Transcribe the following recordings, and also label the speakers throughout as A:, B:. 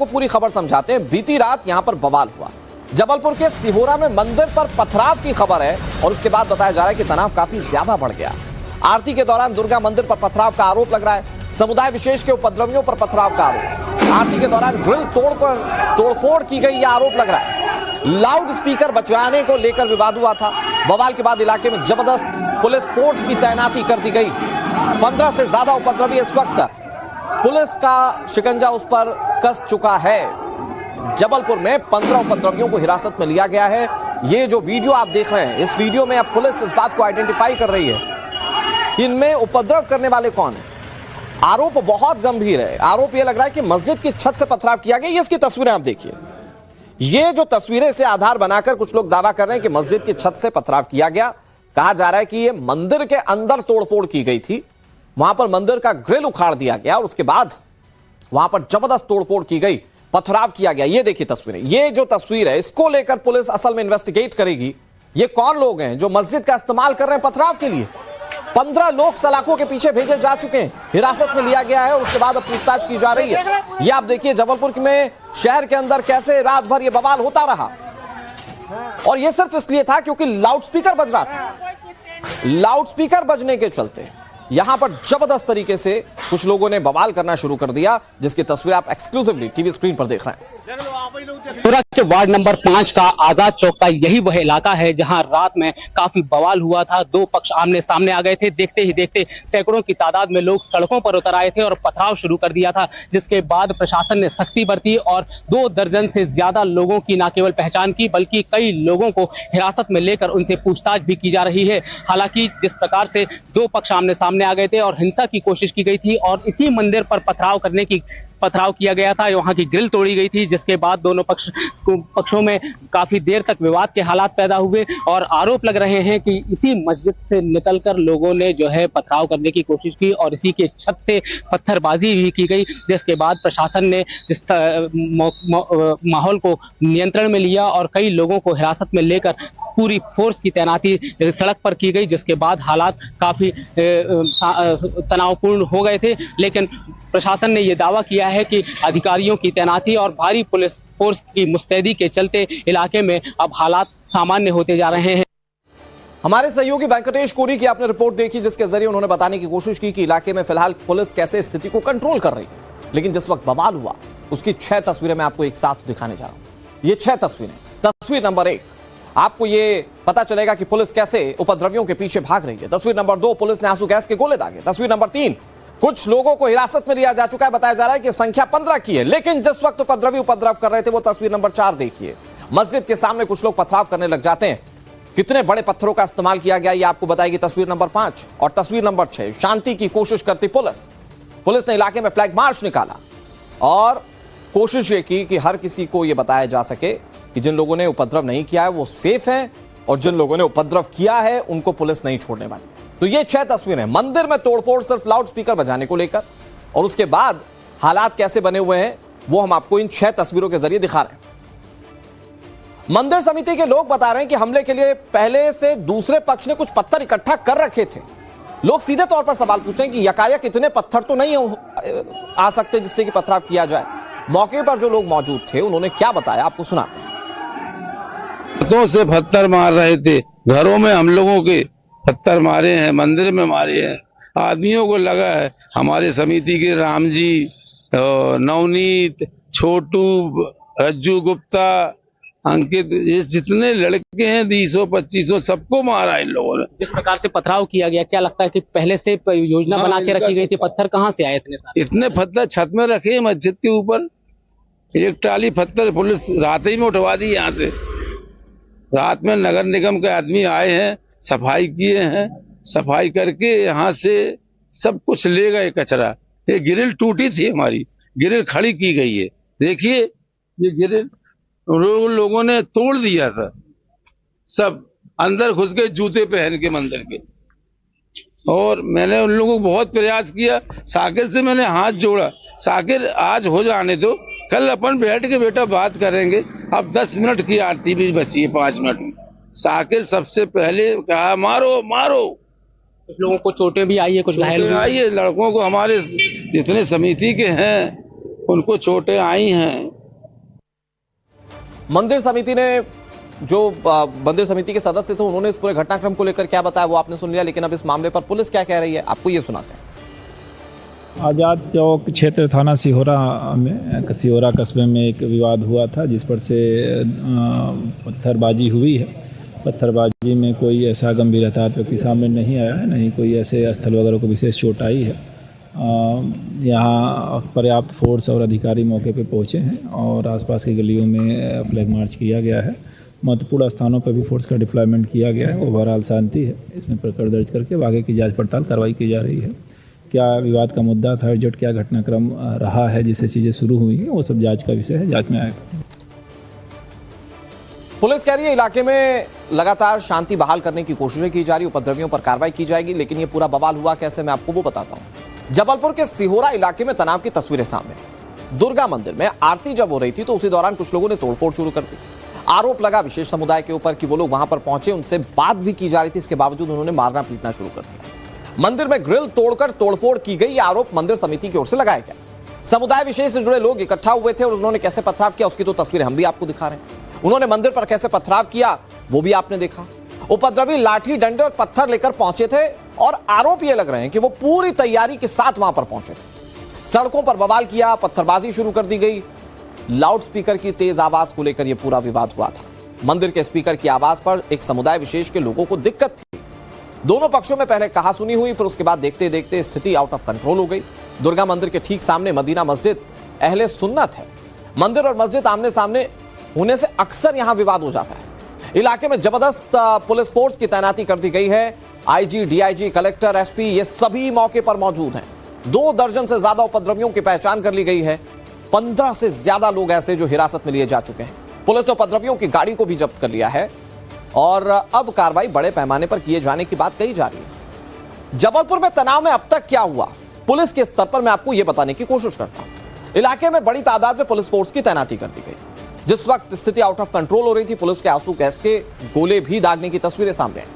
A: को पूरी खबर समझाते हैं। बीती रात यहां पर बवाल हुआ। जबलपुर के सिहोरा में मंदिर पर पथराव की खबर है और उसके बाद बताया जा रहा है कि तनाव काफी ज्यादा बढ़ गया। आरती के दौरान दुर्गा मंदिर पर पथराव का आरोप लग रहा है। समुदाय विशेष के उपद्रवियों पर पथराव का आरोप। आरती के दौरान ग्रिल तोड़फोड़ की गई, यह आरोप लग रहा है। लाउड स्पीकर बचवाने को लेकर विवाद हुआ था। बवाल के बाद इलाके में जबरदस्त पुलिस फोर्स की तैनाती कर दी गई। 15 से ज्यादा उपद्रवी इस वक्त पुलिस का शिकंजा उस पर कस चुका है। जबलपुर में 15 उपद्रवियों को हिरासत में लिया गया है। ये जो वीडियो आप देख रहे हैं, इस वीडियो में अब पुलिस इस बात को आइडेंटिफाई कर रही है कि इनमें उपद्रव करने वाले कौन है। आरोप बहुत गंभीर है। आरोप यह लग रहा है कि मस्जिद की छत से पथराव किया गया। इसकी तस्वीरें आप देखिए। ये जो तस्वीरें से आधार बनाकर कुछ लोग दावा कर रहे हैं कि मस्जिद की छत से पथराव किया गया। कहा जा रहा है कि यह मंदिर के अंदर तोड़फोड़ की गई थी। वहां पर मंदिर का ग्रिल उखाड़ दिया गया और उसके बाद वहां पर जबरदस्त तोड़फोड़ की गई, पथराव किया गया। ये देखिए तस्वीरें। ये जो तस्वीर है, इसको लेकर पुलिस असल में इन्वेस्टिगेट करेगी। ये कौन लोग हैं जो मस्जिद का इस्तेमाल कर रहे हैं पथराव के लिए। 15 लोग सलाखों के पीछे भेजे जा चुके हैं, हिरासत में लिया गया है और उसके बाद अब पूछताछ की जा रही है। ये आप देखिए जबलपुर में शहर के अंदर कैसे रात भर ये बवाल होता रहा और ये सिर्फ इसलिए था क्योंकि लाउडस्पीकर बज रहा था। लाउडस्पीकर बजने के चलते यहां पर जबरदस्त तरीके से कुछ लोगों ने बवाल करना शुरू कर दिया, जिसकी तस्वीर आप एक्सक्लूसिवली टीवी स्क्रीन पर देख रहे हैं।
B: पूरा के वार्ड नंबर 5 का आजाद चौक का यही वह इलाका है जहां रात में काफी बवाल हुआ था। दो पक्ष आमने सामने आ गए थे। देखते ही देखते सैकड़ों की तादाद में लोग सड़कों पर उतर आए थे और पथराव शुरू कर दिया था, जिसके बाद प्रशासन ने सख्ती बरती और 2 दर्जन से ज्यादा लोगों की न केवल पहचान की बल्कि कई लोगों को हिरासत में लेकर उनसे पूछताछ भी की जा रही है। हालांकि जिस प्रकार से 2 पक्ष आमने सामने आ गए थे और हिंसा की कोशिश की गई थी और इसी मंदिर पर पथराव किया गया था, वहां की ग्रिल तोड़ी गई थी, जिसके बाद दोनों पक्षों में काफी देर तक विवाद के हालात पैदा हुए और आरोप लग रहे हैं कि इसी मस्जिद से निकलकर लोगों ने जो है पथराव करने की कोशिश की और इसी के छत से पत्थरबाजी भी की गई, जिसके बाद प्रशासन ने इस माहौल को नियंत्रण में लिया और कई लोगों को हिरासत में लेकर पूरी फोर्स की तैनाती सड़क पर की गई, जिसके बाद हालात काफी तनावपूर्ण हो गए थे। लेकिन प्रशासन ने यह दावा किया है कि अधिकारियों की तैनाती और भारी पुलिस फोर्स की मुस्तैदी के चलते इलाके में अब हालात सामान्य होते जा रहे हैं।
A: हमारे सहयोगी वेंकटेश कोरी की आपने रिपोर्ट देखी, जिसके जरिए उन्होंने बताने की कोशिश की कि इलाके में फिलहाल पुलिस कैसे स्थिति को कंट्रोल कर रही है। लेकिन जिस वक्त बवाल हुआ उसकी 6 तस्वीरें मैं आपको एक साथ दिखाने जा रहा हूं। ये 6 तस्वीरें। तस्वीर नंबर 1, आपको ये पता चलेगा कि पुलिस कैसे उपद्रवियों के पीछे भाग रही है। तस्वीर नंबर 2, पुलिस ने आंसू गैस के गोले दागे। तस्वीर नंबर 3, कुछ लोगों को हिरासत में लिया जा चुका है। बताया जा रहा है कि संख्या 15 की है, लेकिन जिस वक्त उपद्रवी उपद्रव कर रहे थे वो तस्वीर नंबर 4 देखिए। मस्जिद के सामने कुछ लोग पथराव करने लग जाते हैं। कितने बड़े पत्थरों का इस्तेमाल किया गया ये आपको बताएगी तस्वीर नंबर 5। और तस्वीर नंबर 6, शांति की कोशिश करती पुलिस ने इलाके में फ्लैग मार्च निकाला और कोशिश ये की कि हर किसी को यह बताया जा सके कि जिन लोगों ने उपद्रव नहीं किया है वो सेफ है और जिन लोगों ने उपद्रव किया है उनको पुलिस नहीं छोड़ने वाली। तो ये 6 तस्वीरें, मंदिर में तोड़फोड़ सिर्फ लाउड स्पीकर बजाने को लेकर, और उसके बाद हालात कैसे बने हुए हैं वो हम आपको इन 6 तस्वीरों के जरिए दिखा रहे हैं। मंदिर समिति के लोग बता रहे हैं कि हमले के लिए पहले से दूसरे पक्ष ने कुछ पत्थर इकट्ठा कर रखे थे। लोग सीधे तौर पर सवाल पूछ रहे हैं कि यकायक इतने पत्थर तो नहीं आ सकते जिससे कि पथराव किया जाए। मौके पर जो लोग मौजूद थे उन्होंने क्या बताया आपको सुनाते हैं।
C: हाथों से पत्थर मार रहे थे, घरों में हम लोगों के पत्थर मारे हैं, मंदिर में मारे हैं। आदमियों को लगा है हमारे समिति के राम जी, नवनीत, छोटू, रज्जू गुप्ता, अंकित, ये जितने लड़के हैं 200-2500 सबको मारा इन लोगों ने।
B: जिस प्रकार से पथराव किया गया, क्या लगता है कि पहले से योजना बना के रखी गई थी? पत्थर कहाँ से आए इतने सारे?
C: इतने पत्थर छत में रखे हैं मस्जिद के ऊपर। एक ट्राली पत्थर पुलिस रात ही में उठवा दी यहाँ से। रात में नगर निगम के आदमी आए हैं, सफाई किए हैं, सफाई करके यहाँ से सब कुछ ले गए कचरा। ये ग्रिल टूटी थी, हमारी ग्रिल खड़ी की गई है। देखिए ये ग्रिल लोगों ने तोड़ दिया था, सब अंदर घुस गए जूते पहन के मंदिर के। और मैंने उन लोगों को बहुत प्रयास किया, साकिर से मैंने हाथ जोड़ा, साकिर आज हो जाने दो, कल अपन बैठ के बेटा बात करेंगे। अब 10 मिनट की आरती भी बची है, 5 मिनट में। साकिर सबसे पहले कहा मारो मारो।
B: कुछ लोगों को चोटें भी आई है, कुछ घायल भी
C: आई है। लड़कों को हमारे जितने समिति के हैं उनको चोटें आई हैं।
A: मंदिर समिति ने जो मंदिर समिति के सदस्य थे उन्होंने इस पूरे घटनाक्रम को लेकर क्या बताया वो आपने सुन लिया, लेकिन अब इस मामले पर पुलिस क्या कह रही है आपको ये सुनाते हैं।
D: आज़ाद चौक क्षेत्र थाना सिहोरा कस्बे में एक विवाद हुआ था जिस पर से पत्थरबाजी हुई है। पत्थरबाजी में कोई ऐसा गंभीर हताहत व्यक्ति सामने नहीं आया है, नहीं कोई ऐसे स्थल वगैरह को विशेष चोट आई है। यहाँ पर्याप्त फोर्स और अधिकारी मौके पर पहुँचे हैं और आसपास की गलियों में फ्लैग मार्च किया गया है। महत्वपूर्ण स्थानों पर भी फोर्स का डिप्लॉयमेंट किया गया है। ओवरऑल शांति है। इसमें प्रकरण दर्ज करके आगे की जांच पड़ताल कार्रवाई की जा रही है। क्या विवाद का मुद्दा था, एग्जैक्ट क्या घटनाक्रम रहा है जिससे चीज़ें शुरू हुई हैं, वो सब जांच का विषय है, जांच में आएगा।
A: पुलिस कह रही है इलाके में लगातार शांति बहाल करने की कोशिशें की जा रही, उपद्रवियों पर कार्रवाई की जाएगी। लेकिन ये पूरा बवाल हुआ कैसे, मैं आपको वो बताता हूं। जबलपुर के सिहोरा इलाके में तनाव की तस्वीरें सामने। दुर्गा मंदिर में आरती जब हो रही थी तो उसी दौरान कुछ लोगों ने तोड़फोड़ शुरू कर दी। आरोप लगा विशेष समुदाय के ऊपर कि वो लोग वहां पर पहुंचे, उनसे बात भी की जा रही थी, इसके बावजूद उन्होंने मारना पीटना शुरू कर दिया। मंदिर में ग्रिल तोड़कर तोड़फोड़ की गई, ये आरोप मंदिर समिति की ओर से लगाया गया। समुदाय विशेष से जुड़े लोग इकट्ठा हुए थे और उन्होंने कैसे पथराव किया उसकी तो तस्वीर हम भी आपको दिखा रहे हैं। उन्होंने मंदिर पर कैसे पथराव किया वो भी आपने देखा। उपद्रवी लाठी डंडे और पत्थर लेकर पहुंचे थे और आरोप ये लग रहे हैं कि वो पूरी तैयारी के साथ वहां पर पहुंचे थे। सड़कों पर बवाल किया, पत्थरबाजी शुरू कर दी गई। लाउडस्पीकर की तेज आवाज को लेकर यह पूरा विवाद हुआ था। मंदिर के स्पीकर की आवाज पर एक समुदाय विशेष के लोगों को दिक्कत थी। दोनों पक्षों में पहले कहासुनी हुई, फिर उसके बाद देखते देखते स्थिति आउट ऑफ कंट्रोल हो गई। दुर्गा मंदिर के ठीक सामने मदीना मस्जिद अहले सुन्नत है। मंदिर और मस्जिद आमने सामने होने से अक्सर यहां विवाद हो जाता है। इलाके में जबरदस्त पुलिस फोर्स की तैनाती कर दी गई है। आईजी, डीआईजी, कलेक्टर, एसपी ये सभी मौके पर मौजूद हैं। 2 दर्जन से ज्यादा उपद्रवियों की पहचान कर ली गई है। 15 से ज्यादा लोग ऐसे जो हिरासत में लिए जा चुके हैं। पुलिस ने उपद्रवियों की गाड़ी को भी जब्त कर लिया है और अब कार्रवाई बड़े पैमाने पर किए जाने की बात कही जा रही है। जबलपुर में तनाव में अब तक क्या हुआ, पुलिस के स्तर पर मैं आपको यह बताने की कोशिश करता हूं। इलाके में बड़ी तादाद में पुलिस फोर्स की तैनाती कर दी गई। जिस वक्त स्थिति आउट ऑफ कंट्रोल हो रही थी, पुलिस के आंसू गैस के गोले भी दागने की तस्वीरें सामने आई।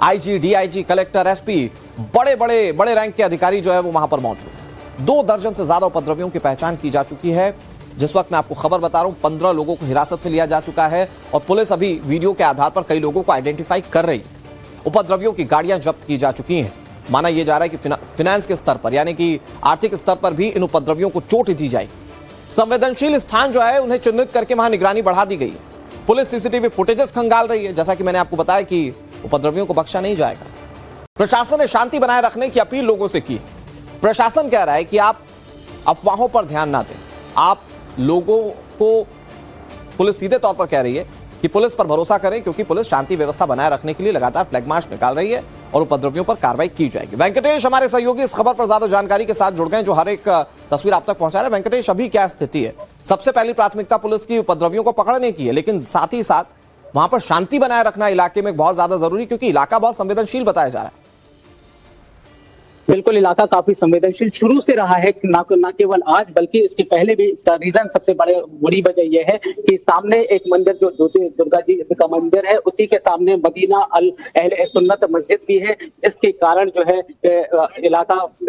A: आईजी, डीआईजी, कलेक्टर, एसपी, बड़े रैंक के अधिकारी जो है वो वहां पर मौजूद। 2 दर्जन से ज्यादा उपद्रवियों की पहचान की जा चुकी है। जिस वक्त मैं आपको खबर बता रहा हूं 15 लोगों को हिरासत में लिया जा चुका है और पुलिस अभी वीडियो के आधार पर कई लोगों को आइडेंटिफाई कर रही है। उपद्रवियों की गाड़ियां जब्त की जा चुकी हैं। माना यह जा रहा है कि फाइनेंस के स्तर पर यानी कि आर्थिक स्तर पर भी इन उपद्रवियों को चोट दी जाएगी। संवेदनशील स्थान जो है उन्हें चिन्हित करके वहां निगरानी बढ़ा दी गई है। पुलिस सीसीटीवी फुटेजेस खंगाल रही है। जैसा कि मैंने आपको बताया कि उपद्रवियों को बख्शा नहीं जाएगा। प्रशासन ने शांति बनाए रखने की अपील लोगों से की। प्रशासन कह रहा है कि आप अफवाहों पर ध्यान ना दें। आप लोगों को पुलिस सीधे तौर पर कह रही है कि पुलिस पर भरोसा करें, क्योंकि पुलिस शांति व्यवस्था बनाए रखने के लिए लगातार फ्लैग मार्च निकाल रही है और उपद्रवियों पर कार्रवाई की जाएगी। वेंकटेश हमारे सहयोगी इस खबर पर ज्यादा जानकारी के साथ जुड़ गए, जो हर एक तस्वीर आप तक पहुंचा रहे हैं। वेंकटेश, अभी क्या स्थिति है? सबसे पहली प्राथमिकता पुलिस की उपद्रवियों को पकड़ने की है, लेकिन साथ ही साथ वहां पर शांति बनाए रखना इलाके में बहुत ज्यादा जरूरी, क्योंकि इलाका बहुत संवेदनशील बताया जा रहा है।
B: बिल्कुल, इलाका काफी संवेदनशील शुरू से रहा है, ना केवल आज बल्कि इसके पहले भी। इसका रीजन सबसे बड़ी वजह यह है कि सामने एक मंदिर जो दुर्गा जी का मंदिर है, उसी के सामने मदीना अल अहले सुन्नत मस्जिद भी है, जिसके कारण जो है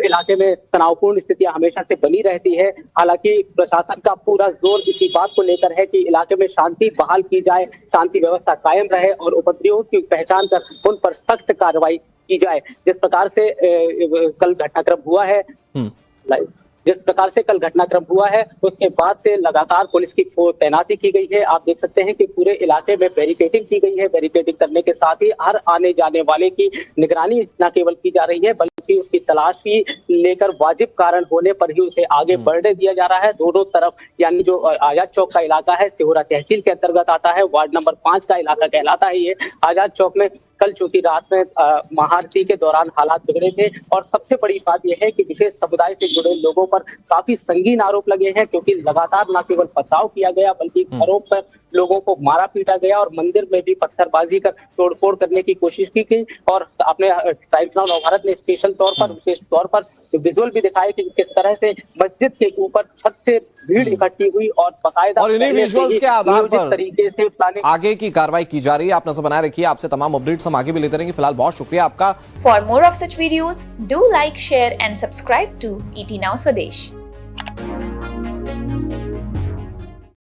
B: इलाके में तनावपूर्ण स्थितियां हमेशा से बनी रहती है। हालांकि प्रशासन का पूरा जोर इसी बात को लेकर है कि इलाके में शांति बहाल की जाए, शांति व्यवस्था कायम रहे और उपद्रवियों की पहचान कर उन पर सख्त कार्रवाई की जाए। जिस प्रकार से कल घटनाक्रम हुआ है, उसके बाद से लगातार पुलिस की तैनाती की गई है। आप देख सकते हैं कि पूरे इलाके में बैरिकेडिंग की गई है। बैरिकेडिंग करने के साथ ही हर आने जाने वाले की निगरानी न केवल की जा रही है, बल्कि उसकी तलाशी लेकर वाजिब कारण होने पर ही उसे आगे बढ़ने दिया जा रहा है। दोनों तरफ, यानी जो आजाद चौक का इलाका है, सिहोरा तहसील के अंतर्गत आता है, वार्ड नंबर 5 का इलाका कहलाता है ये। आजाद चौक में कल चूंकि रात में महाआरती के दौरान हालात बिगड़े थे और सबसे बड़ी बात यह है कि विशेष समुदाय से जुड़े लोगों पर काफी संगीन आरोप लगे हैं, क्योंकि लगातार न केवल पथराव किया गया बल्कि घरों पर लोगों को मारा पीटा गया और मंदिर में भी पत्थरबाजी कर तोड़फोड़ करने की कोशिश की गई। और अपने टाइम्स नाउ नवभारत ने स्पेशल तौर पर, विशेष तौर पर विजुअल भी दिखाए कि किस तरह से मस्जिद के ऊपर छत से भीड़ इकट्ठी हुई और बाकायदा
A: और इन्हीं विजुअल्स के आधार पर
B: तरीके से प्लानिंग
A: आगे की कार्रवाई की जा रही है। आप नजर बनाए रखिए, आपसे तमाम अपडेट्स हम आगे भी लेते रहेंगे। फिलहाल बहुत शुक्रिया आपका।
E: For more of such videos do like, share and subscribe to ET Now Swadesh।